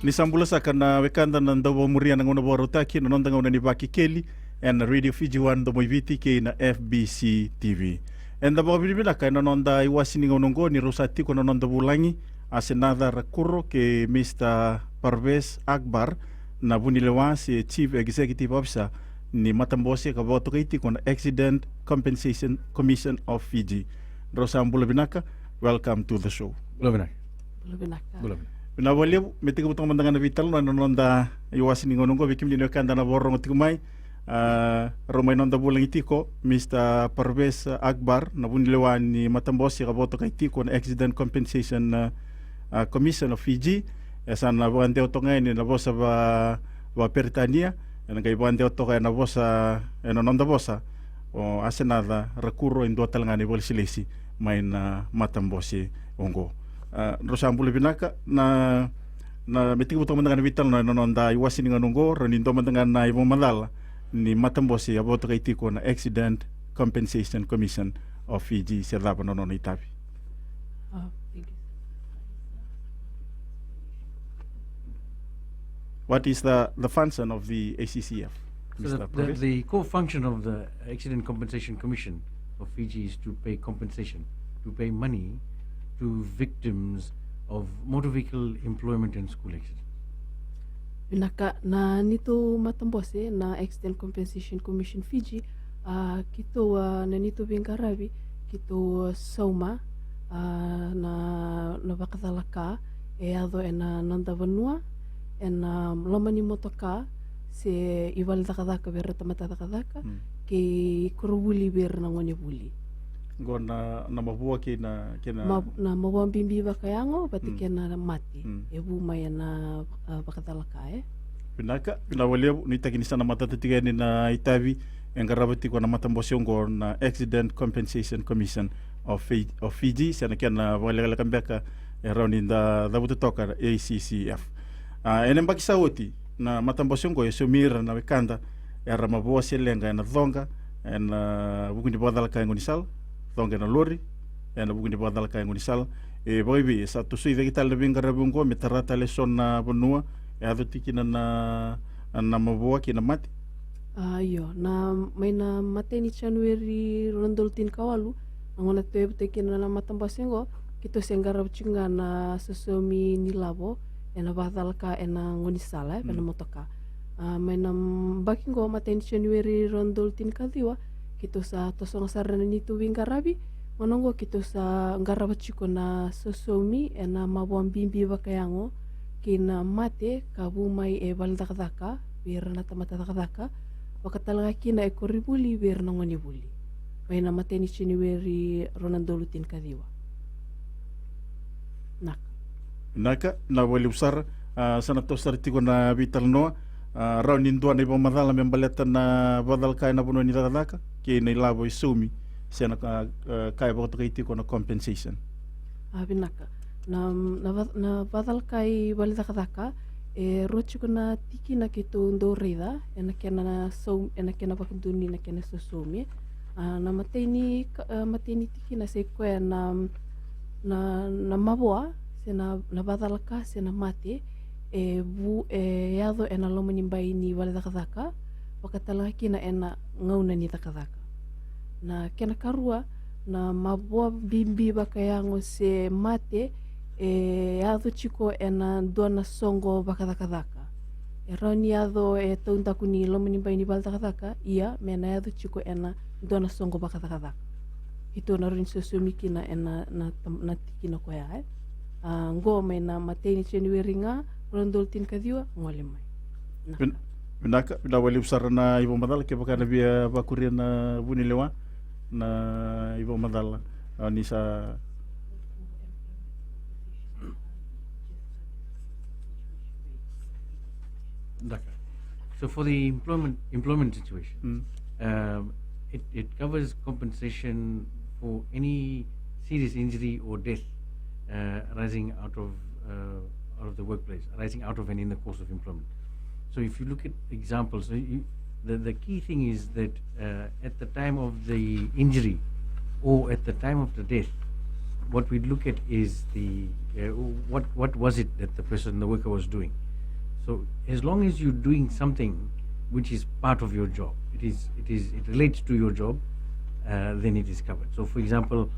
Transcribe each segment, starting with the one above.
Ni sambula saka na wekanda na ndawa muria na ngona bora utaki na nonda ngona ni Vakekeli and Radio Fiji 1 do moiviti ke na FBC TV. And the bobibila ka na nonda iwasini ngonongo ni rosati ko na nonda bulangi asenada rakuro ke Mr. Parvez Akbar na bunilewa si Chief Executive Officer ni Matambose ka boto kaiti ko na Accident Compensation Commission of Fiji. Rosambula binaka, welcome to the show. Bulabinaka. Pinawaliw, meti ko butong mandangan na vital na nonda iwasin ng ononggo bikim dino kanda na borong tikumay romay nonda bulang itiko Mr. Parvez Akbar na bunilewan ni Matambosi kaboto kay tiko na Accident Compensation Commission of Fiji esan na buante oto ngayon na bosa ba Peritania en kay buante oto kay na bosa nonda bosa o asenada rakuro indo talangani bolsilesi may na Matambosi ongo. Rosambula binaka na metigo butong mandangan vital na nonda iwasin nga nunggo ranindo mandangan na ibong malala ni Matambosi aboto kay tiko na Accident Compensation Commission of Fiji sa laban nonon itabi. What is the function of the ACCF? So the core function of the Accident Compensation Commission of Fiji is to pay compensation, to pay money to victims of motor vehicle employment and school accidents. Binaka na nito Matambose na Accident Compensation Commission Fiji kito na nito bingkarabi kito sauma na bakadalaka ado na nanda vanua na lomani motoka se iwal dakadaka ber tamata dakadaka ke kuruli ber na ngone buli na mabua ki na na mabua bimbi bakayango pati kena mati ebu maya na bakatalaka pinaka pinawali ni takinisa na mata tiga ni na itabi engarabati ko na Matambosi ongo na Accident Compensation Commission of Fiji sana kena wala kambeka around in the butu toka ACCF enen bakisawoti na Matambosi ongo yesumira na wekanda era mabua selenga na dhonga en bukundi bodala ka ngonisal thonga na lori na bukundi bodala ka ngonisal boibi sa tusui de kital lebing garabungo metarata leson na bonua ado tikina na mabua kina mati ayo na may na mate ni January rondoltin kawalu ngona tebe kina na Matambosi ngo kito sengarab chinga na sosomi nilabo ena badal ka ena ngonisala pena motoka may na bakingo mate ni January rondoltin kadiwa kito sa tosong sarana nito wingarabi monongo kito sa ngarabachiko na sosomi ena mabwam bimbi bakayango kina mate kabumay baldakdaka bir na tamatadakdaka wakatalaga kina ekoribuli bir na ngonibuli may na mate ni January ronandolutin kadiwa naka na wali usar sana tosar tiko na vital noa raunin dua na ibang madala membaleta na badal kaya na puno ni dadaka kaya na ilabo isumi siya na kaya bako kay ko na compensation binaka na badal kay balidakadaka rochi ko na tiki na kito ndorida ena kena bakunduni na kena susumi na mateni tiki na sekwe na mabua sena na badal ka sena mate yado ena loma nimbai ni wale dakadaka wakatalaga kina ena ngauna ni dakadaka na kena karua na mabua bimbi bakayango se mate yado chiko ena dona songo bakadakadaka roni yado tauntaku ni loma nimbai ni wale dakadaka iya mena yado chiko ena dona songo bakadakadaka ito na rin susumiki na ena na tikina ko ya ngo may na mate ni January nga rondoltin kadiwa ngole mai binaka binawali usara na ibang madala kaya baka nabiya bakuria na bunilewa na ibang madala ni sa So for the employment situation it covers compensation for any serious injury or death arising out of the workplace, arising out of and in the course of employment. So if you look at examples, the key thing is that at the time of the injury or at the time of the death, what we look at is the what was it that the worker was doing. So as long as you're doing something which is part of your job, it relates to your job, then it is covered. So for example,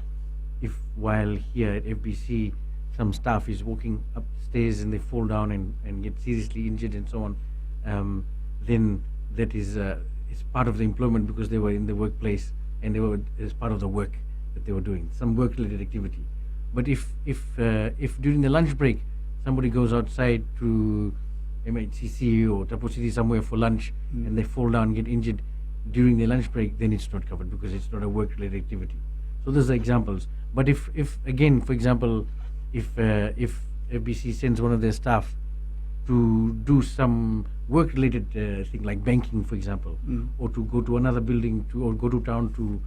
if while here at FBC some staff is walking upstairs and they fall down and get seriously injured and so on, then that is it's part of the employment because they were in the workplace and they were as part of the work that they were doing, some work-related activity. But if during the lunch break somebody goes outside to MHCC or Tapo City somewhere for lunch and they fall down and get injured during the lunch break, then it's not covered because it's not a work-related activity. So those are examples. But if again, for example, if FBC sends one of their staff to do some work-related thing like banking, for example, or to go to another building or go to town to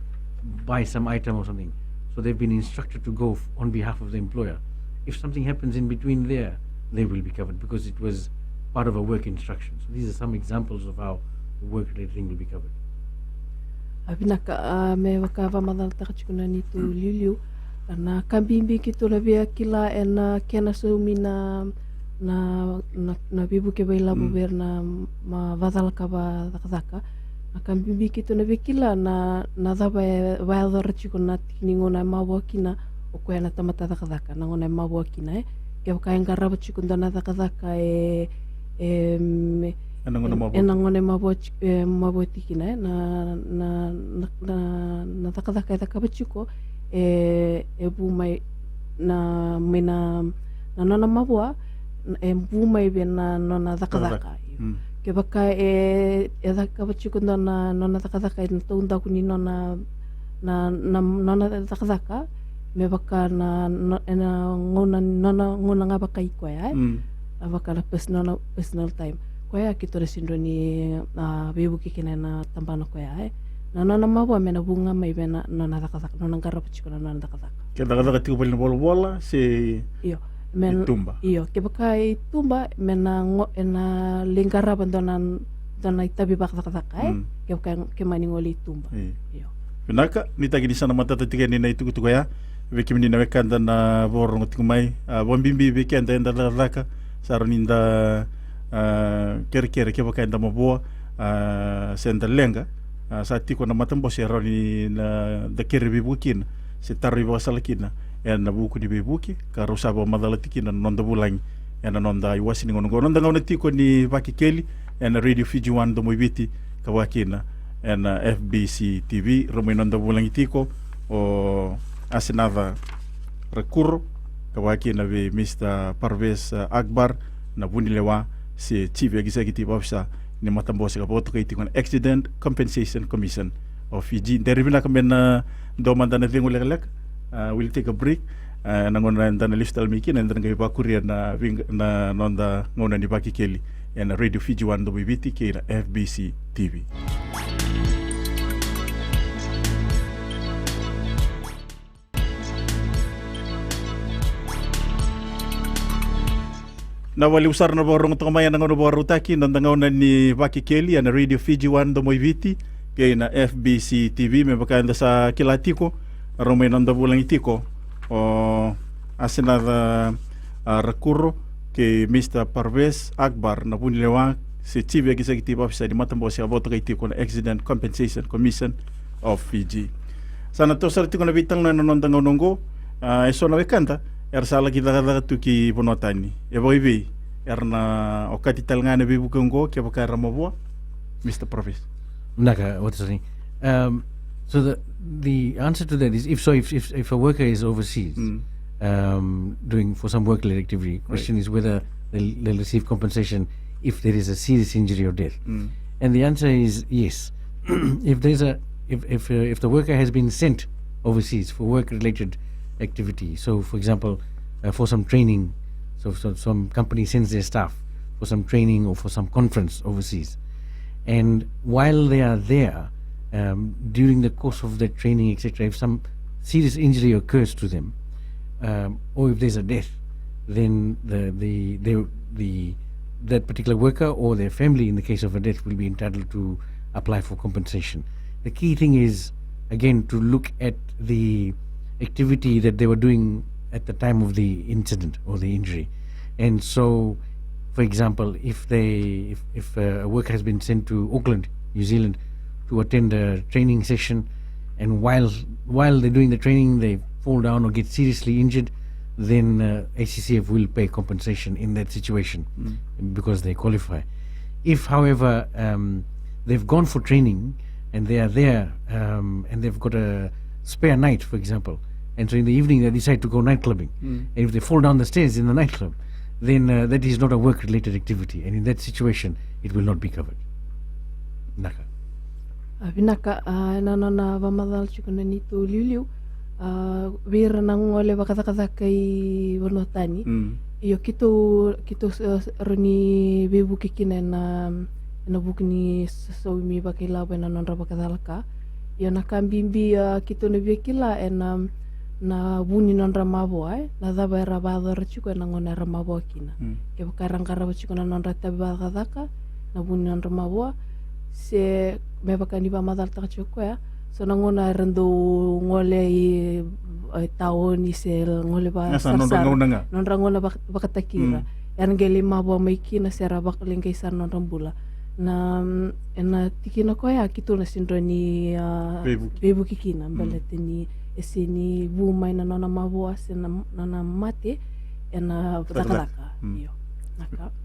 buy some item or something, so they've been instructed to go on behalf of the employer. If something happens in between there, they will be covered because it was part of a work instruction. So these are some examples of how the work-related thing will be covered. Abinaka me wakava madal takachukuna ni tu liu na kambimbi kitu la via kila ena kena sumina na bibu ke baila buber na ma vadal kaba dakadaka na kambimbi kitu na via kila na daba vaidor chikuna tiningona mawakina o kwena tamata dakadaka na ngona mawakina ke wakaenga raba chikunda na dakadaka enangone mabotikina na takadaka takabachiko bumai na mina na nona mabua bumai be na nona takadaka ke baka takabachiko na nona takadaka na tunda kuni nona nona takadaka me baka na ngona ngabaka iko ya avakala personal time koya kitore sindoni bebu kikina na tambano koya na nona mabua mena bunga mai bena nona dakadaka nona garapa chiko na nona dakadaka ke dakadaka tiko pali bola se iyo men tumba iyo ke baka tumba mena ena lingara dona itabi bakadaka ke baka ke mani ngoli tumba iyo Naka nita gini sana matata tiga ni na itu kutu koya veki mini na wekanda na borong tikumai bombimbi veki anda enda laka saroninda kere ke baka enda mabua senda lenga sa tiko na matambo se roni na da kere bibukin se tarri basalakina na buku di bibuki karo sabo madalatikina nonda bulang nonda iwasini ngono nonda ngona tiko ni Vakekeli na Radio Fiji 1 do moibiti kawakina FBC TV rumay nonda bulang itiko o asenava recurro kawakina ve Mr. Parvez Akbar na bunilewa si Chief Executive Officer ni Matambosi kapoto kay tikon Accident Compensation Commission of Fiji. Derivina kami na domanda na vingo lekalek. We'll take a break. Nangonda na lifestyle making and then kayo pa Korea na nonda ngona ni Vakekeli and Radio Fiji 1 WBT kay na FBC TV. Na wali usar na borong tukamaya na ngono borutaki nandangawna ni Vakekeli na Radio Fiji 1 do moiviti kay na FBC TV me bakanda sa kilatiko romay nanda bulang itiko o asenada recurro kay Mr. Parvez Akbar na bunilewa si Chief Executive Officer di Matambosi kaboto kay itiko na Accident Compensation Commission of Fiji. Sana to sa tiko na bitang na nondangawnongo eso na wekanta ersala kita kata tuki ponotani eboibi erna okatital ngane bibu kongo ke baka ramabua Mr. Parvez Naka, what's the thing? So the answer to that is if a worker is overseas doing for some work-related activity, question is whether they'll receive compensation if there is a serious injury or death. And the answer is yes. If the worker has been sent overseas for work-related activity, so for example for some training, so some company sends their staff for some training or for some conference overseas, and while they are there, during the course of their training, etc., if some serious injury occurs to them, or if there's a death, then that particular worker or their family, in the case of a death, will be entitled to apply for compensation. The key thing is, again, to look at the activity that they were doing at the time of the incident or the injury. And so For example, if a worker has been sent to Auckland, New Zealand, to attend a training session, and while they're doing the training they fall down or get seriously injured, then ACCF will pay compensation in that situation because they qualify. If, however, they've gone for training and they are there and they've got a spare night, for example, and so in the evening they decide to go night clubbing, and if they fall down the stairs in the nightclub, then that is not a work-related activity, and in that situation it will not be covered. Naka. Vinaka nanona vamadal chukuna nitu liuliu vira nangole vakadakadaka I vanotani iyo kito roni vivukikina na bukni so mi bakila bena nonra bakadalaka iyo nakambimbi kito na vikila na buni nonra mabo na daba era bador chuko na ngona era mabo kina ke bakarangara chuko na nonra tabadaka na buni nonra mabo se me bakani ba madal ta chuko so nangona rendo ngole I taon se ngole ba nonra ngona bakatakira yan geli mabo mai kina sera bakaling kay sar nonra bula na tikina ko ya kito na sindroni bebu kikina baletini esini bumai na nona mavoa se na mate na takalaka iyo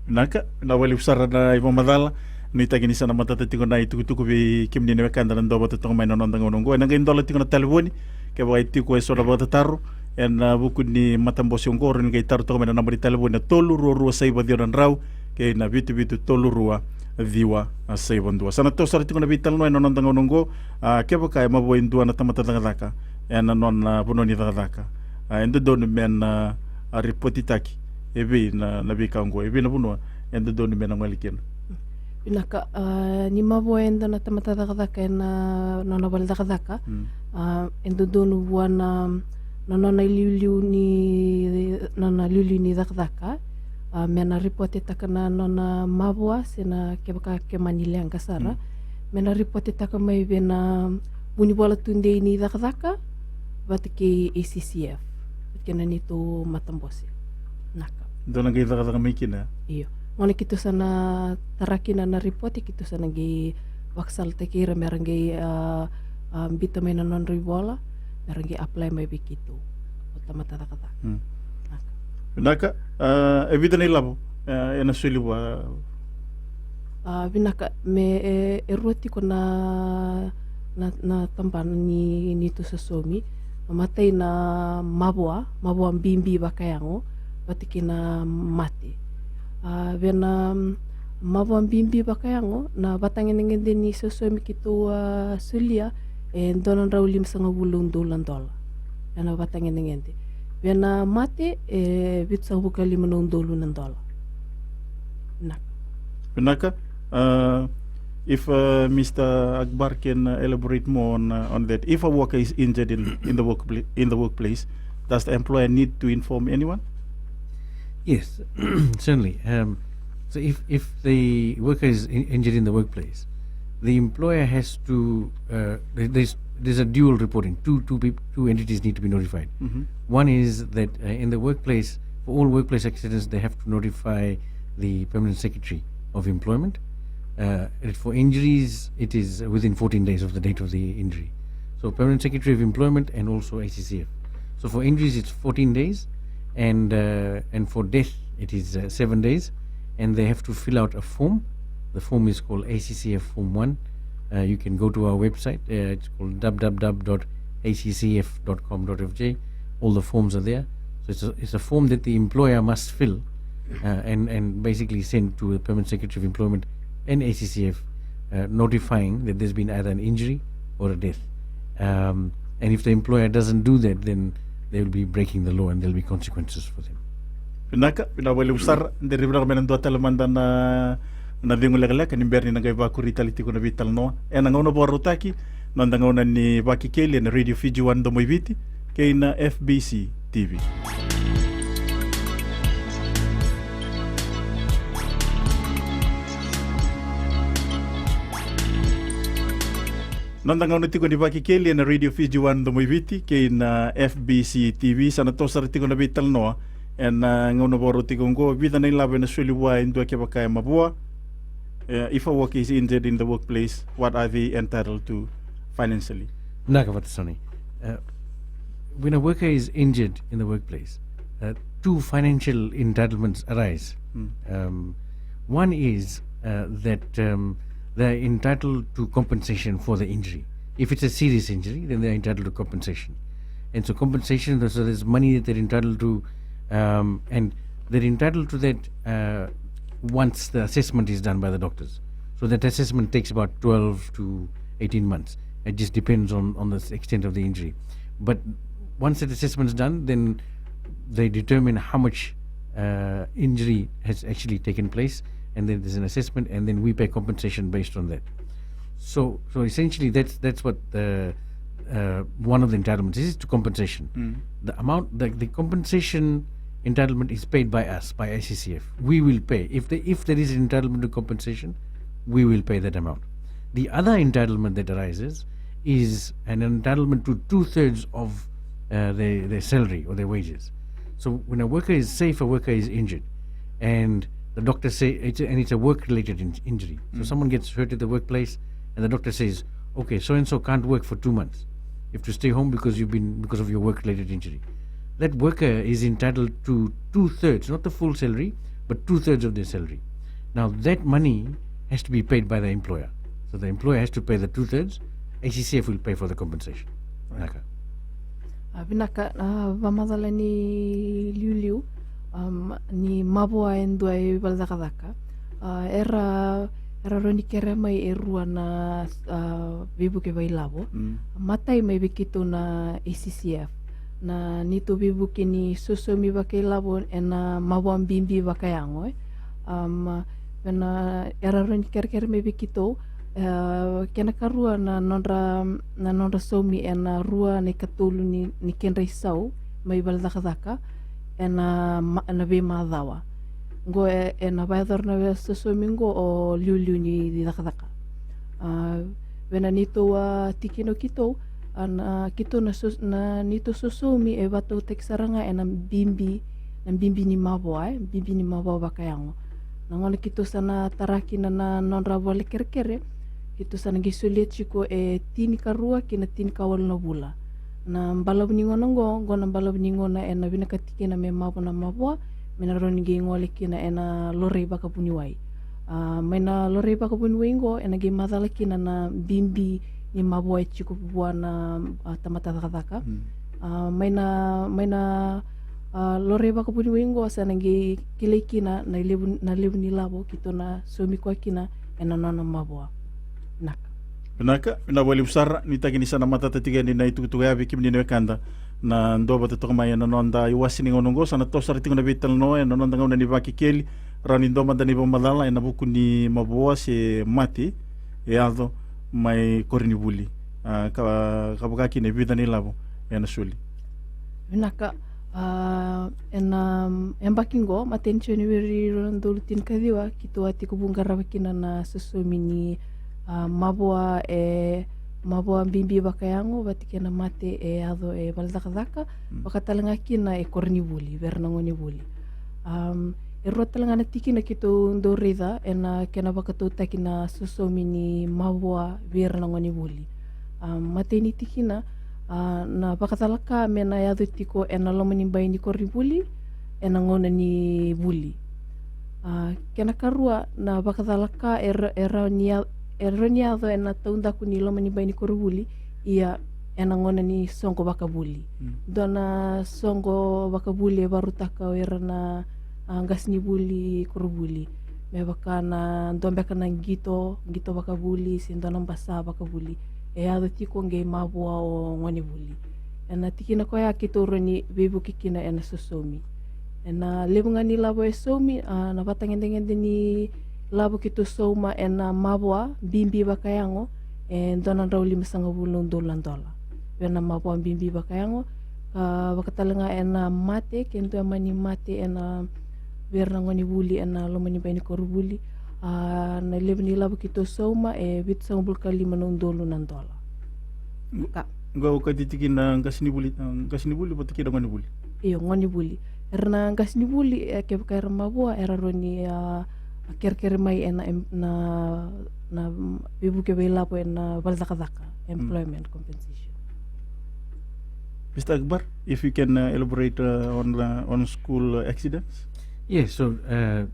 naka na wali usara na ibo madala ni tagini sana matata tingo na itukutuku bi kimni ne kanda na ndoba tong mai nona ndanga nongo na ngai ndola tingo na telefoni ke ba itiko eso na bota taru en buku ni matambosi ngoro ni ngai taru tong mai na nambari telefoni na tolu ro sai ba dion rau ke na bitu tolu ruwa viwa sai bondua sana to sara tingo na bital no nona ndanga nongo ke ba kai mabo indua na tamata daka ena non bunoni daka endo don men ripotitaki ebe na bikango ebe na bunwa endo don men ngaliken Inaka ni mabo endo na tamata daka na nona bal daka endo don buana nona liuliu ni daka mena ripotitaka na nona mabo sena kebaka ke manile angasara mena ripotitaka mai bena buni bola tunde ni daka Vakekeli ACCF kena nito matambosi naka dona ngai daga mikina iyo ngone kito sana tarakina na report kito sana ngai waksal tekira merangai bita mai non ribola merangai apply mai bikitu utamata kata naka evidane labo ena suliwa binaka me eroti ko na tampan ni to sasomi matay na mabwa bimbi bakayango batiki na mati bena mabwa bimbi bakayango na batangin ngende ni sasomi kito sulia donan raulim sanga bulung dolan na batangin ngende bena mati bit sa bukali manong dolunan dola Naka if Mr. Akbar can elaborate more on that, if a worker is injured in the workplace, does the employer need to inform anyone? Yes, certainly. So if the worker is injured in the workplace, the employer has to. There's a dual reporting. Two entities need to be notified. One is that in the workplace, for all workplace accidents, they have to notify the permanent secretary of employment. For injuries, it is within 14 days of the date of the injury. So Permanent Secretary of Employment and also ACCF. So for injuries, it's 14 days, and for death, it is 7 days, and they have to fill out a form. The form is called ACCF Form 1. You can go to our website. It's called www.accf.com.fj. All the forms are there. So it's a form that the employer must fill and basically send to the Permanent Secretary of Employment and ACCF, notifying that there's been either an injury or a death. And if the employer doesn't do that, then they will be breaking the law and there will be consequences for them. Pinaka pinawali usar dari benar menan dua telemanda na dingul lek ni berni na gaiba kurita litiko na vital no ena ngono borutaki nanda ngona ni Vakekeli na Radio Fiji 1 do moiviti kay na FBC TV. Nanda ngona tiko ni Vakekeli na Radio Fiji 1 do moiviti kay na FBC TV sana to sa tiko na vital no and ngono boro tikungo vida na labo na sweli wa indua ke baka mabua. If a worker is injured in the workplace, what are they entitled to financially? Nakavatasoni. When a worker is injured in the workplace, two financial entitlements arise. One is that they're entitled to compensation for the injury. If it's a serious injury, then they're entitled to compensation. And so compensation, so there's money that they're entitled to, and they're entitled to that once the assessment is done by the doctors. So that assessment takes about 12 to 18 months. It just depends on the extent of the injury. But once that assessment is done, then they determine how much injury has actually taken place, and then there's an assessment, and then we pay compensation based on that. So essentially, that's what one of the entitlements is to compensation. The amount, the compensation entitlement is paid by us, by ACCF. We will pay if there is an entitlement to compensation, we will pay that amount. The other entitlement that arises is an entitlement to 2/3 of their salary or their wages. So when a worker is, say if a worker is injured and the doctor say it's a work-related injury. So someone gets hurt at the workplace and the doctor says, okay, so-and-so can't work for 2 months. You have to stay home because of your work-related injury. That worker is entitled to 2/3, not the full salary, but 2/3 of their salary. Now that money has to be paid by the employer. So the employer has to pay the 2/3. ACCF will pay for the compensation. Right. Vinaka vamadala ni liuliu ni mabua endua e valdakadaka era roni kere mai e rua na vibu ke vailavo matai mai vikito na ACCF na nito vibu ke ni sosomi vakeilavo e na mabua mbimbi vakayango na era roni kere mai vikito kena karua na nonra somi e na rua ne katulu ni kenra isau mai valdakadaka e na ve madhawa ngo e na vaidor na ve sosomi ngo o liuliu ni dakadaka vena nito wa tikino kito ana kito na nito sosomi e vato teksaranga e na bimbi ni mavoa bimbi ni mavoa vakayango na ngona kito sana taraki na nonra vole kerkere kito sana gisuliet chiko e tini karua kina tini kawal na bula na mbala ngona ngona mbala ngona e na vinakatike na me mavo na mavoa mena roni ge ngole kina e na lorei baka puniwai mena lorei baka puniwai ngo e na ge madala kina na bimbi ni mavoa e chiko bua na tamata dakadaka mena lorei baka puniwai ngo sana ge kile kina na lebu ni labo kito na somi kwa kina e na nana mavoa Naka, na wali usara ni tagi ni sana matata tiga ni na itu ya bikim ni kanda na ndo bata toka mai na nonda iwasi ni ngonongo sana to sara tingo na bital no na nonda ngona ni Vakekeli rani ndo manda ni bomadala na buku ni maboa se mati e aldo mai korini buli ka bukaki ni vida ni labo na suli Naka embakingo matensioni weri rondolutin kadiwa kito ati kubungara wakina na sosomi ni mabua mbimbi bakayango vatikena mate e ado e valdakadaka vakatalanga kina e korni buli verna ngoni buli e rotalanga na tikina kito ndorida ena kena vakatota kina sosomi ni mabua verna ngoni buli mate ni tikina na vakatalaka mena e ado tiko ena lomani bai ni korni buli ena ngona ni buli kena karua na vakatalaka era Eroniado e na taundaku ni loma ni baini korubuli ia e na ngona ni songo bakabuli. Dona songo bakabuli e barutaka o era na ngas ni buli korubuli. Me baka na ndombe ka na ngito bakabuli sindona mbasa bakabuli. E ado tiko nge mabua o ngoni buli. E na tikina ko ya kitoro ni bebu kikina e na sosomi. E na lebunga ni labo e somi na batangende ni labo kito soma e na mabua bimbi bakayango e ndona rauli masanga bulong $2. Vena mabua bimbi bakayango bakatalanga e na mate kento e mani mate e na verna ngoni buli e na lomani baini korubuli na lebni labo kito soma e bit sang bulkali manong $2. Ngau ka titikin na ngasini buli patiki ngoni buli. Iyo ngoni buli. erna ngas ni buli ke baka mabua era roni ker mai na bibu ke bela po na baldaka employment compensation. Mr. Akbar, if you can elaborate on school accidents. Yes, so I'm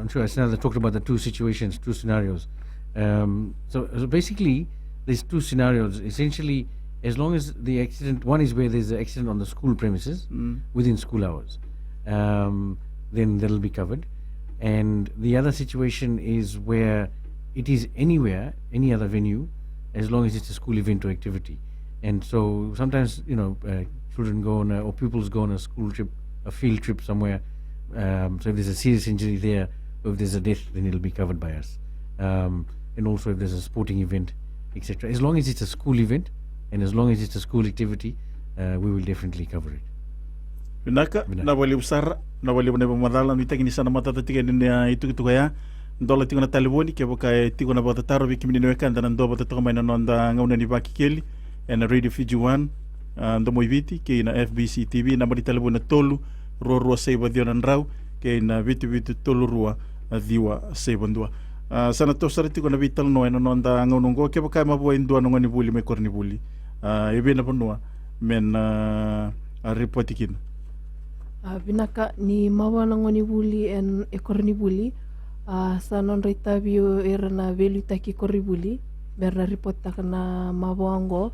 sure Asnada talked about the two situations, two scenarios. So basically, there's two scenarios. Essentially, as long as the accident, one is where there's an accident on the school premises within school hours, then that'll be covered. And the other situation is where it is anywhere, any other venue, as long as it's a school event or activity. And so sometimes, children go on or pupils go on a school trip, a field trip somewhere. So if there's a serious injury there, or if there's a death, then it'll be covered by us. And also if there's a sporting event, etc. As long as it's a school event and as long as it's a school activity, we will definitely cover it. Vinaka, na wali usara, na wali wana madala ni tagi ni sana matata tiga ni itu kaya ndola tiga na taliboni ke boka tiga na bota taro biki mini weka ndana ndo bota toka maina nonda ngauna ni Vakekeli and Radio Fiji 1 ndo moiviti ke na FBC TV na mari taliboni na tolu rua seiba dio na rau ke na vitu tolu rua diwa seiba ndua. Sana to sara tiga na vital no na nonda ngaunongo ke boka mabua indua nongani buli me korni buli. Ebe na ponua men report ikina. Binaka ni mawana ngoni buli en ekorni buli sa non rita bio erna velu taki korri buli berna report takana mawango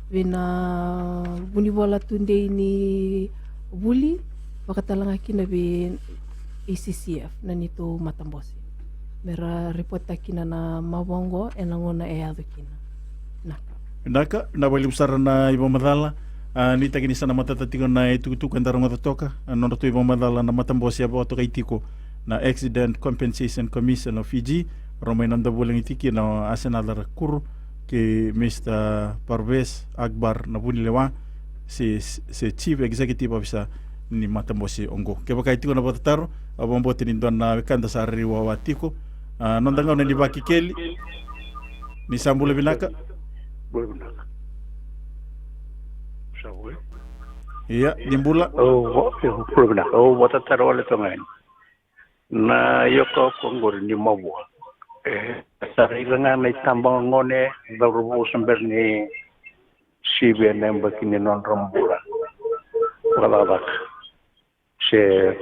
bina buni bola tunde ini buli bakatalanga kina be ACCF na nito matambosi mera report takina na mawango enangona adukina naka na wali usara na ibo madala ni tagi ni sana matata tiga na tukutuku ndarong toka nono tu ibo madala na matambosi abo to kaitiko na Accident Compensation Commission of Fiji romay nanda bulang itiki na asenadara kuru ke Mr. Parvez Akbar na bunilewa si Chief Executive Officer ni matambosi ongo ke baka itiko na batataro abo mbote ni ndona kanda sa riwa watiko nondanga na ni Vakekeli ni sambule binaka iya dimbula problema wata tarole tongain na yoko kongor ni mabua sarila na tambang ngone baru sember ni sibe namba kini non rambula wala se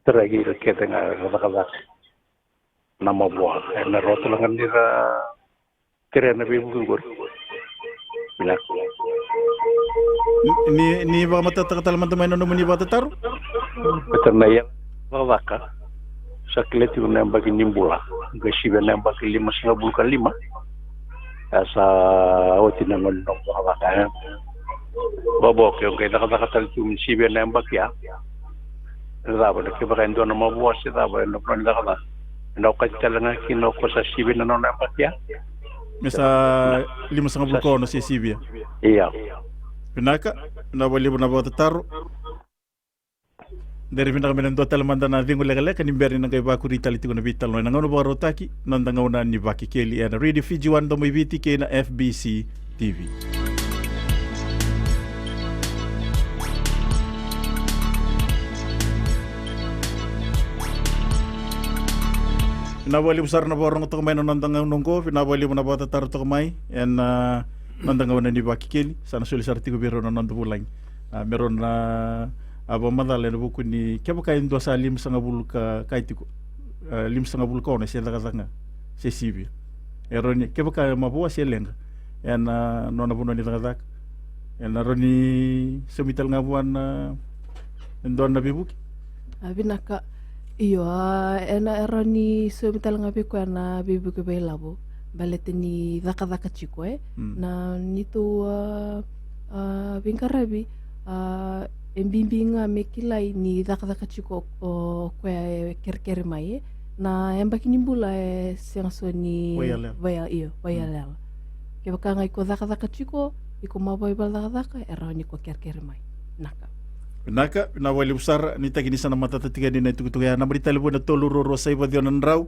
teragi kete nga na mabua na rotulangan dira kere na bibu gor ni ba matatatal man tamay no ni batataru betul na yan waka sa kleti na bagi nimbula gasibe na bagi 5 asa oti na non waka babo ke okay nakakatal tum sibe na bagi ya daba ke baka ndo na mabuwa si daba no plan daba no katalanga kino ko sa sibe na non bagi ya mesa 5 ko no si sibe iya pinaka na wali na batataru dari pinaka menen total mandana dingo legale kan imberi na kay bakuri taliti ko na vital no nangono ba rotaki nandanga una ni Vakekeli and Radio Fiji 1 do may viti kay na FBC TV. Pinawali usar na borong to kamay no nandanga nungko pinawali mo na batataru to kamay and nandanga una ni Vakekeli sana sulisar tigo biro na nando pulang meron na aba madala na buku ni kaya kain dua sa 5.5 ka kaitiko 5.5 ko na siya nakatanga si Sibia eron kaya kaya mabuwa siya lenga yan no na puno ni takatak yan naron ni sumital nga buwan na ndon na bibuki binaka iyo ena eron ni sumital nga biku na bibuki bailabo balete ni daka chiko na nito bingkarabi embimbinga mekilai ni daka chiko kwa kerkere mai na embaki nimbula sengso ni wayalel ke baka ngai ko daka chiko iko maboy bal daka era ni ko kerkere mai naka na wali usar ni tagi ni sana matata tiga ni na tukutuya na bari talibon na toluro ro sai badio nan raw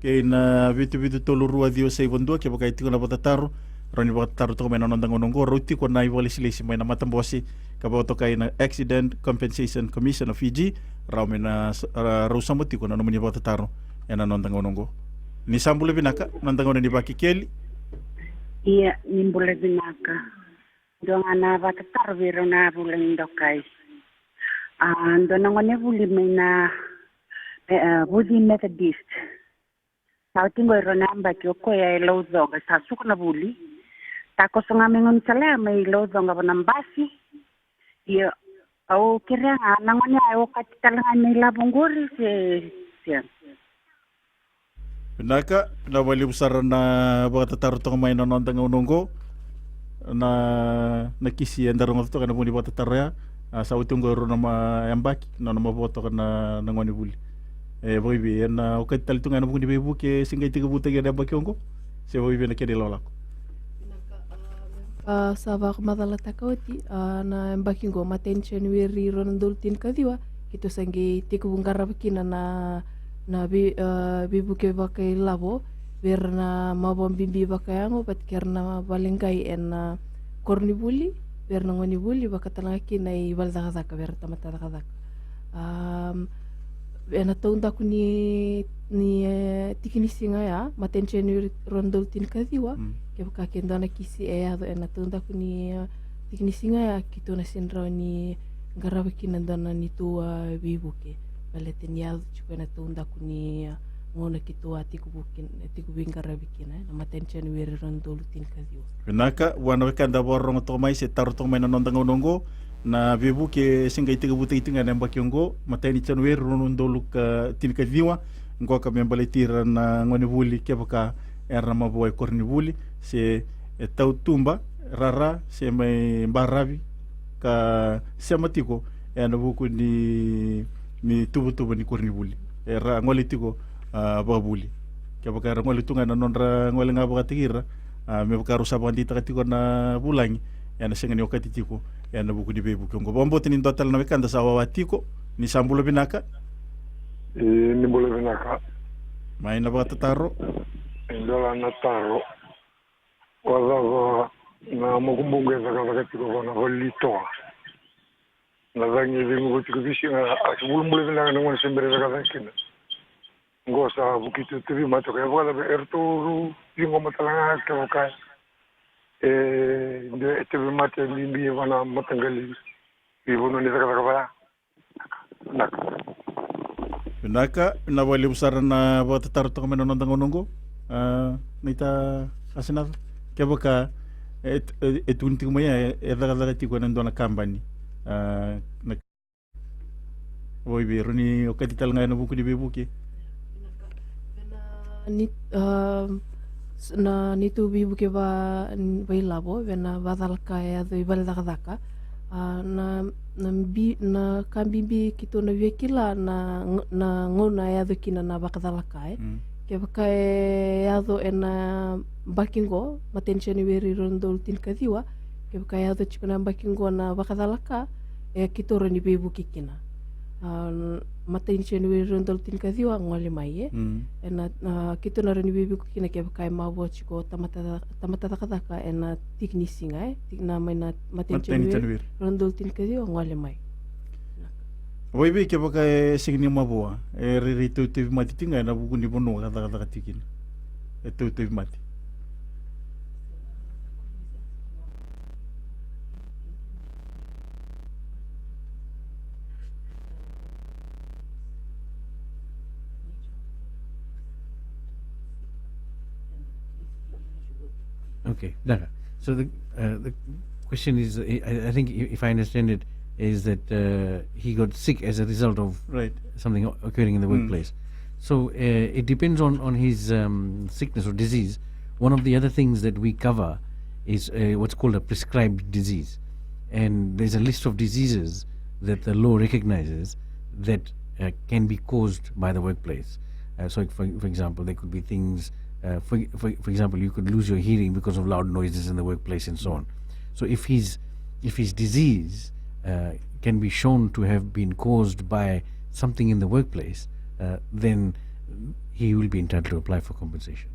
ke na vitu toluro adio sai bondua ke baka itiko na batataru roni batataru to mena nondang onongo roti ko na iwali silesi mai na matambosi kaboto kay na Accident Compensation Commission of Fiji raume na rusamo tiko na nomuni bota taro ena nondangonongo ni sambule binaka nondangona ni Vakekeli. Iya, nimbule binaka. Dongana batatar vero na bulan dokai. Donangone buli mena budi Methodist. Tau tinggo ronamba kyoko ya ilo zonga sa sukuna buli. Tako songa mengon sala mai ilo zonga banambasi. Iya, au kira nangone ayo katitalangan mai labongori se. Binaka na wali besar na bata taru tong main nonton ngonongo na nakisi andarong to kana muni bata taru ya sa utunggo ro nama yambaki na nama boto kana nangoni buli boibi na okatal tunga na muni bebu ke singai tiga buta ga yambaki ongo se boibi na kede lola sa va madala takoti na yambaki ngo matention weri ronandol tin kadiwa kito sangi tiku bungara bakina na bibuke bakai labo berna mabom bimbi bakayango bat kerna balengkai en kornibuli berna ngonibuli bakatalaki na ibalda kazaka ber tamata kazaka ena taunda kuni ni tikinisinga ya matenchen rondol tin kadiwa ke bakakenda na kisi ado ena taunda kuni tikinisinga ya kito na sendra ni garabaki nandana ni tua bibuke Baleteniado chiko na tunda kuni ngona kitua tiku bingara bikina na matenchen weri rondolu tin kadiwa. Binaka wana kanda borong to mai se taru to mai na nondang nongo na bebu ke singai tiga buta itinga na mbaki ongo mateni chen weri rondolu ka tin kadiwa ngo ka membaletira na ngoni buli ke baka era maboy korni buli se tau tumba rara se mai barabi ka sematiko ena buku ni tubu ni kurni buli era ngoli tiko babuli kaya bakara ngoli tunga na nonra ngoli nga baka tikira me bakaru sabang di takatiko na bulangi yana senga ni okati tiko yana buku di bebu kiongo bombo tini total na wekanda sa wawatiko ni sambulo binaka ni bolo binaka mai na baka tataro ndola na taro wazawa na mokumbungu ya zakatiko na holitoa Nazangi vingu kuchikubishi na asibulumule vinanga nangwa sembere zakazakina. Ngosa bukitu tivi mato kaya wala be erturu vingo matalanga kawakai. Ndio tivi mate limbi wana matangali. Vivono ni zakazakabala. Binaka na wali besar na bata taru to kameno nondang nongo nita asenat kaya baka etunti kumaya edagaga tiko nandona kambani. Oi biru ni okati tal ngai na buku di bebuki na nitu bibuke ba labo vena badal kaya do ibalda kadaka na kambimbi kito na vekila na ngona ya do kina na bakadala kai ke bakai ya do ena bakingo matensioni weri rondol tin kadiwa ke kaya do chikuna bakingo na bakadalaka kito roni bebu kikina matensioni weri rondol tin kadiwa ngole mai ena kito na roni bebu kikina ke kaya mabo chiko tamata kadaka ena tiknisinga tikna mai na matensioni weri rondol tin kadiwa ngole mai Woi be ke baka signi mabua riri tu mati tinga na buku ni bono kata tikin tu mati Okay, Dara. So the question is, I think if I understand it, is that he got sick as a result of something occurring in the workplace. So it depends on his sickness or disease. One of the other things that we cover is what's called a prescribed disease. And there's a list of diseases that the law recognizes that can be caused by the workplace. So for example, there could be things, for example, you could lose your hearing because of loud noises in the workplace and so on. So if his disease can be shown to have been caused by something in the workplace, then he will be entitled to apply for compensation.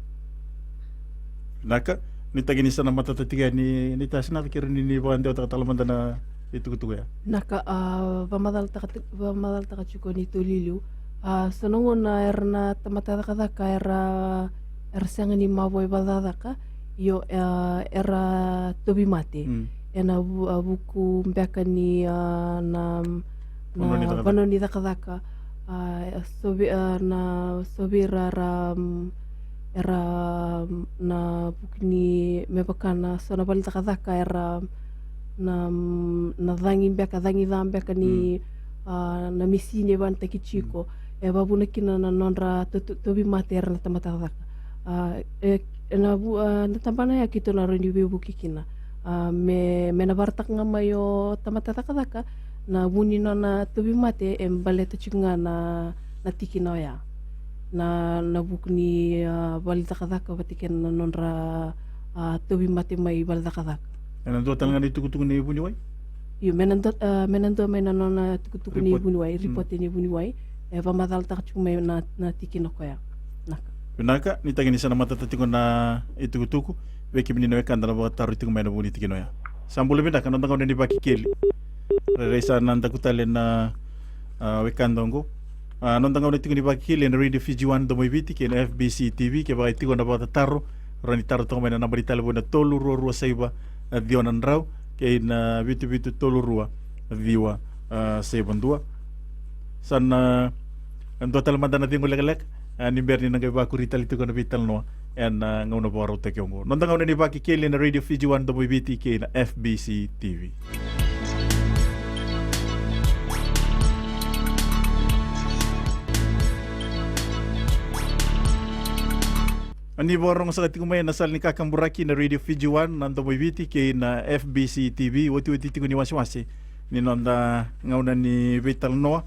Naka nita ginisa na matatatiga ni nita sinabi kiro ni bande o takatalamanda na tukutuku ya. Naka vamadal taka chiko ni toliliu. Sanongo na erna tamatadaka era sanga ni mavoi vadadaka yo era tobi mate. Ena buku mbeka ni na vanoni dakadaka na sobira era na bukni mebakana sona bali dakadaka era na dhangi dhambeka ni na misine van takichiko e babuna kina na nonra tobi mater na tamatadaka na tambana ya kito na rendi bebu kikina me na bartak nga mayo tamatadaka na buni na tobi mate e baleta chinga na tikina ya na bukni balidakadaka batiken na nonra tobi mate mai balidakadaka. Nando talaga ni tukutuku ni buniwai? Yo menando na tukutuku ni buniwai report ni buniwai e vamadal takchu mai na tikino koya naka ni tagini sana matatatiko na itukutuku weki menino kanda na taru tiku mai na buni tikino ya sambule benda kana ndanga ni Vakekeli reisa nanda kutale na wekandongo nondanga ni tiku ni Vakekeli na radio Fiji 1 do moibiti ke na FBC TV ke ba tiku na bata taro rani taro to mai na nambari bona tolu ro saiba dionan rau ke na vitu tolurua viwa sebandua sana ando talmanda na tingo legalek ni berni na gaba kurita lito ko na vital no en ngauna boro te kyongo nonda ngauna ni Vakekeli na radio Fiji 1 WBT ke na FBC TV. Ani borong sa kating may nasal ni Kakamburaki na Radio Fiji 1 nando mo ibiti kay na FBC TV wati tigo ni wasi ni nonda ngauna ni Vital Noa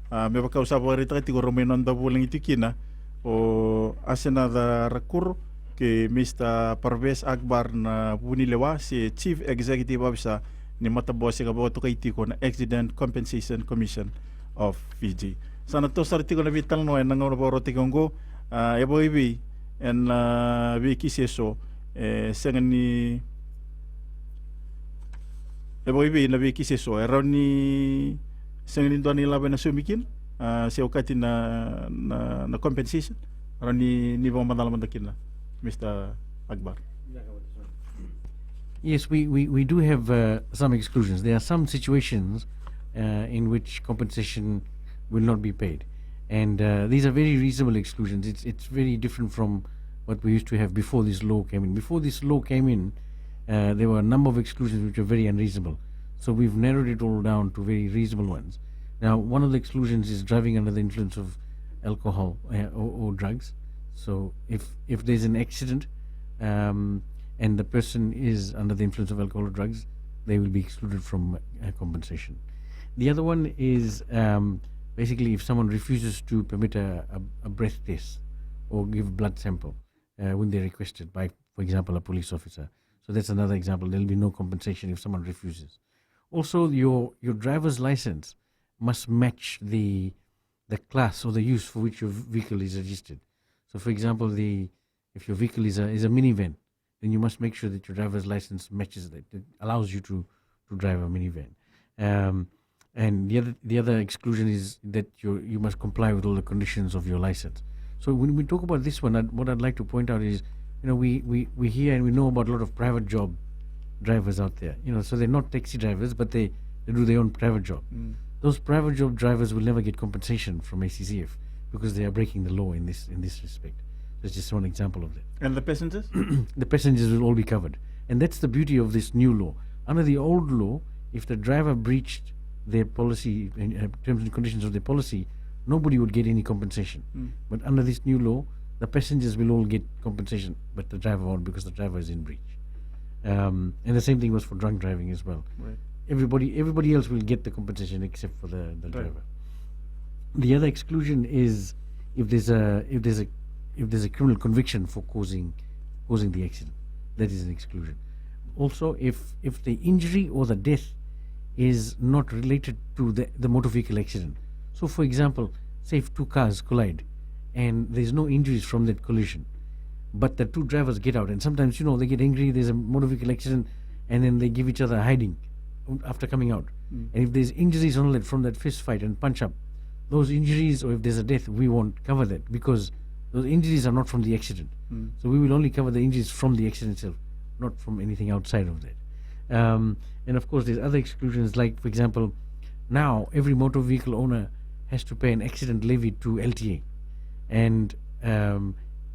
me baka usaba rita tigo romay nonda bulang itikina o asena da rakur ke Mr. Parvez Akbar na bunilewa si Chief Executive Officer ni Matabosi ka boto kay tiko na Accident Compensation Commission of Fiji. Sana to sa tigo na Vital Noa nang ngauna boro tigongo ebo ibi en wiki seso sengani ibi na wiki seso eroni sengani doni laban na sumikin se wakati na compensation roni ni bang madalaman dakin na Mr. Akbar. Yes, we do have some exclusions. There are some situations in which compensation will not be paid. And these are very reasonable exclusions. It's very different from what we used to have before this law came in. Before this law came in, there were a number of exclusions which were very unreasonable. So we've narrowed it all down to very reasonable ones. Now, one of the exclusions is driving under the influence of alcohol or drugs. So if there's an accident and the person is under the influence of alcohol or drugs, they will be excluded from compensation. The other one is basically if someone refuses to permit a breath test or give blood sample when they're requested by, for example, a police officer. So that's another example. There'll be no compensation if someone refuses. Also, your driver's license must match the class or the use for which your vehicle is registered. So, for example, if your vehicle is a minivan, then you must make sure that your driver's license matches that. It allows you to drive a minivan. And the other exclusion is that you must comply with all the conditions of your license. So when we talk about this one, what I'd like to point out is, we hear and we know about a lot of private job drivers out there. So they're not taxi drivers, but they do their own private job. Those private job drivers will never get compensation from ACCF because they are breaking the law in this respect. That's just one example of that. And the passengers? The passengers will all be covered, and that's the beauty of this new law. Under the old law, if the driver breached their policy, terms and conditions of their policy, nobody would get any compensation. But under this new law, the passengers will all get compensation, but the driver won't because the driver is in breach. And the same thing was for drunk driving as well. Right. Everybody else will get the compensation except for the driver. The other exclusion is if there's a criminal conviction for causing the accident. That is an exclusion. Also, if the injury or the death is not related to the motor vehicle accident. So, for example, say if two cars collide and there's no injuries from that collision, but the two drivers get out, and sometimes they get angry, there's a motor vehicle accident, and then they give each other a hiding after coming out. And if there's injuries only from that fist fight and punch up, those injuries, or if there's a death, we won't cover that because those injuries are not from the accident. So we will only cover the injuries from the accident itself, not from anything outside of that. And of course, there's other exclusions, like, for example, now every motor vehicle owner has to pay an accident levy to LTA. And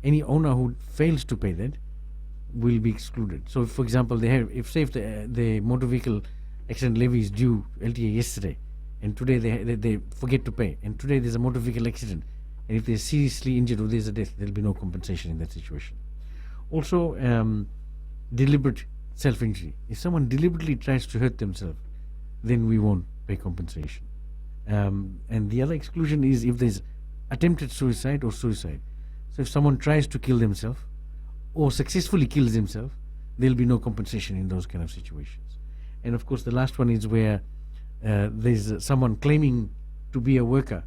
any owner who fails to pay that will be excluded. So, for example, if the motor vehicle accident levy is due LTA yesterday, and today they forget to pay, and today there's a motor vehicle accident, and if they're seriously injured or there's a death, there'll be no compensation in that situation. Also, deliberate self-injury. If someone deliberately tries to hurt themselves, then we won't pay compensation. And the other exclusion is if there's attempted suicide or suicide. So if someone tries to kill themselves or successfully kills himself, there'll be no compensation in those kind of situations. And of course, the last one is where there's someone claiming to be a worker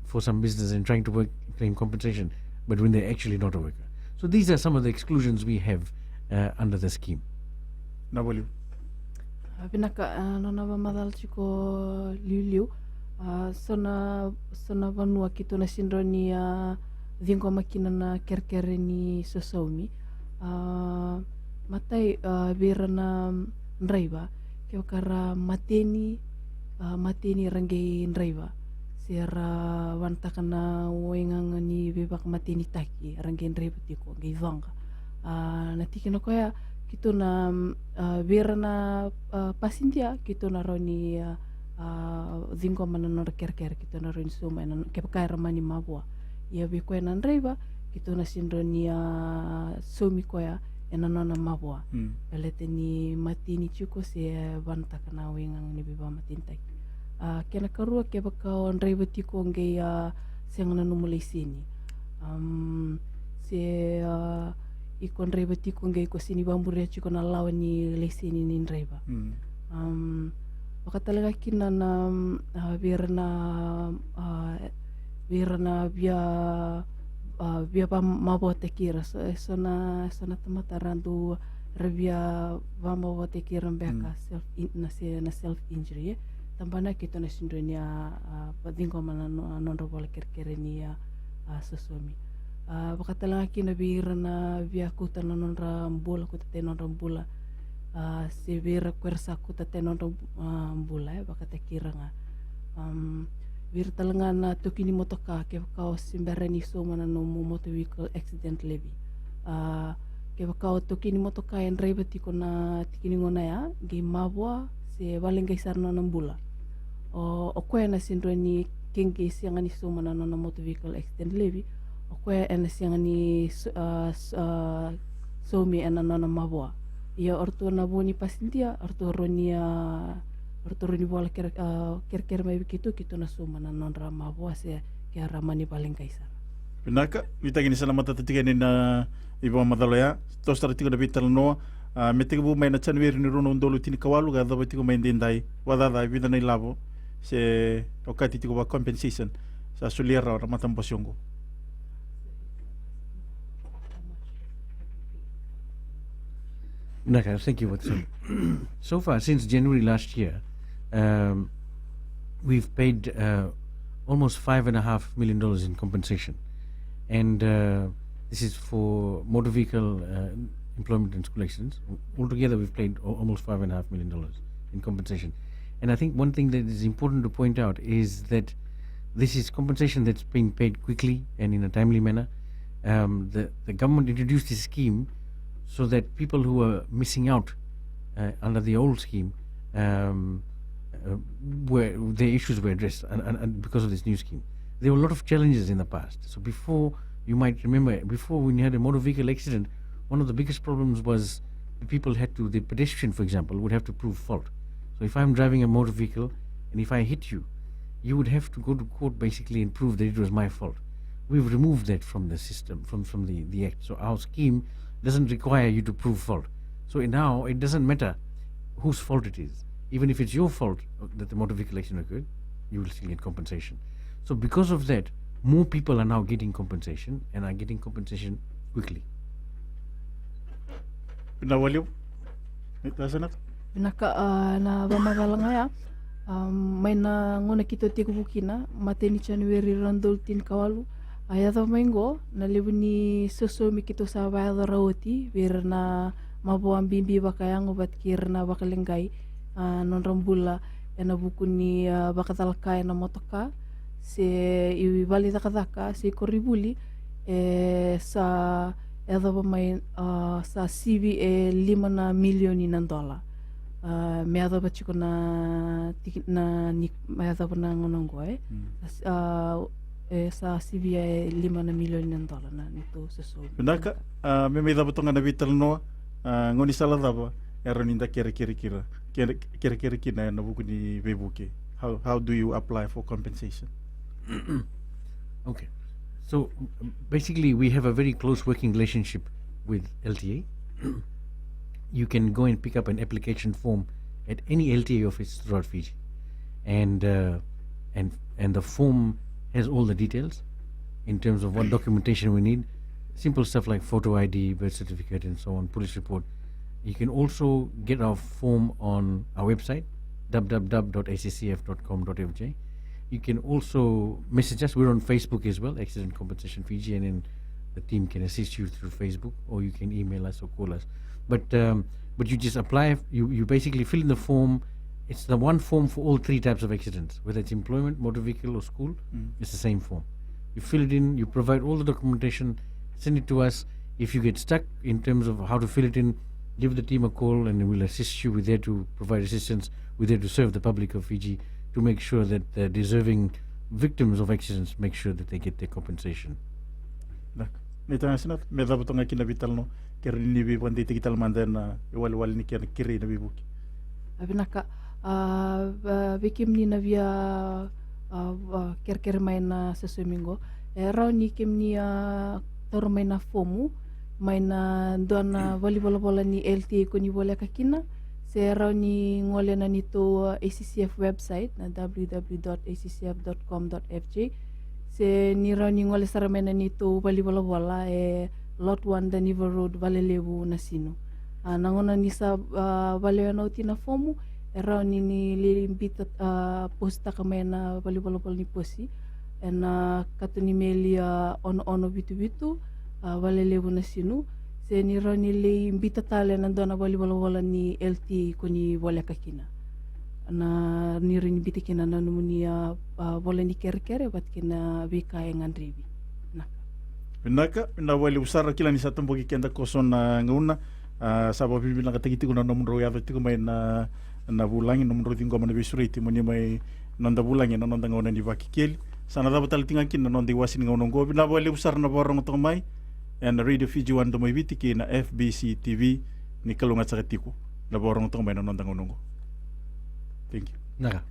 for some business and trying to claim compensation, but when they're actually not a worker. So these are some of the exclusions we have under the scheme. Nawaliu. Pinaka nonava madal chiko liu sona vanua kito na sindroni dingo makina na kerkere ni sosomi matai vera na nraiva ke kara mateni rangai nraiva sera vantakana wengang ni bebak mateni taki rangai nraiva tiko ngai vanga natikina koya kito na vera na pasindia kito na roni dingo mana no kerker kito na roni suma na kepakai ramani mabua ia be koya na nreiva kito na sindroni sumi koya ena nona mabua elete ni matini chuko se vantaka na wengang ni beba matintai kena karua kepaka nreiva tiko ngai sengana no sini se ikon reba tiko ngai ko sini bambure chiko na lawa ni lesini ni reba wakatalaga kina na virna via pa mabote kira sona tamata randu revia vamo bote kira mbeka self injury tambana kito na sindronia padingo mana non robola kerkere ni sosomi wakatala kina bira na via kuta na nonra mbula kuta te nonra mbula se bira kwersa kuta te nonra mbula wakata kira nga bira talanga na tokini motoka ke wakao simbere ni so mana no motor vehicle accident levy ke wakao tokini motoka en reba tiko na tikini ngona ya ge mabwa se walenga isarna na mbula o kwe na sindro ni kengi sianga ni so mana no motor vehicle accident levy Okwe ena sianga ni somi ena nona mabua. Ia orto na boni pasindia, orto roni bola ker mai begitu kita na suma na nonra mabua se ke ramani paling kaisar. Pinaka vita gini sana mata tiga ni na ibu madaloya. Tos tara tiga na vital no. Metega bu mai na chanwiri ni rono ndolu tini kawalu ga daba tiga mai ndindai. Wadada vida na ilabo se okati tiga ba compensation sa suliera ramatan posiongo. Naka, thank you, Watson. So far, since January last year, we've paid almost $5.5 million in compensation. And this is for motor vehicle employment and school accidents. Altogether, we've paid almost $5.5 million in compensation. And I think one thing that is important to point out is that this is compensation that's being paid quickly and in a timely manner. The government introduced this scheme so that people who were missing out under the old scheme, where their issues were addressed, and because of this new scheme. There were a lot of challenges in the past. So before, you might remember, before when you had a motor vehicle accident, one of the biggest problems was the pedestrian, for example, would have to prove fault. So if I'm driving a motor vehicle and if I hit you, you would have to go to court basically and prove that it was my fault. We've removed that from the system, from the act. So our scheme doesn't require you to prove fault. So now it doesn't matter whose fault it is. Even if it's your fault that the motor vehicle accident occurred, you will still get compensation. So because of that, more people are now getting compensation and are getting compensation quickly. Binaka na bamagalanga ya may na ngona kito tiku bukina mateni January randol tin kawalu ayada maingo na libuni sosomi kito sa bayada rawati bir na mabuang bimbi bakayango bat kirna bakalengai non rambula ena buku ni bakatalaka ena motoka se ibali takataka se koribuli sa eda mai sa CV 5 milioni ng dola me ada ba chiko na ni me ada ba nang nongo sa CV 5 milioni ng dola na nito sa so Naka me da botonga na vital no ngoni sala da ba eron inda kere kira na buku ni bebuke. How do you apply for compensation? Okay. So basically, we have a very close working relationship with LTA. You can go and pick up an application form at any LTA office throughout Fiji, and the form has all the details in terms of what documentation we need. Simple stuff like photo ID, birth certificate, and so on, police report. You can also get our form on our website, www.accf.com.fj. You can also message us. We're on Facebook as well, Accident Compensation Fiji, and then the team can assist you through Facebook, or you can email us or call us. But you just apply. You basically fill in the form. It's the one form for all 3 types of accidents, whether it's employment, motor vehicle, or school. It's the same form. You fill it in. You provide all the documentation. Send it to us. If you get stuck in terms of how to fill it in, give the team a call, and we'll assist you. We're there to provide assistance. We're there to serve the public of Fiji, to make sure that the deserving victims of accidents make sure that they get their compensation. Nita sinat me da botonga kina vital no kere ni bi pandi digital mandena wal ni kere na bibuki. Abinaka bikim ni na via ker mai na sa swimingo raw ni kim ni tor mai na fomu mai na dona volleyball ni LT ko ni bola kakina se raw ni ngole na nito ACCF website na www.accf.com.fj se ni raw ni ngole saramena nito volleyball lot 1 Daniver Road Valelebu na sino nangona ni sa valeo tina fomu raw ni limbita posta kamay na volleyball ni posi en katuni melia ono bitu valelebu na sino se ni raw ni limbita tale nandona volleyball ni LT ko ni bola kakina na ni rin bitikina na numunia bola ni kere bat kina bika ngandribi Naka na wali usara kila ni satumbo kikenda koson na nguna sababu bilang kata kita guna nomor ya betul main na bulangi nomor tinggal mana bisuri itu muni mai nonda bulangi nonda ngona di Vakekeli sana dapat tal tinggal kin nonda wasin ngono go na wali usara na borong to mai and radio Fiji wan to mai bitiki na FBC TV ni kalungat sa katiku na borong to mai nonda ngono go. Thank you. Naka.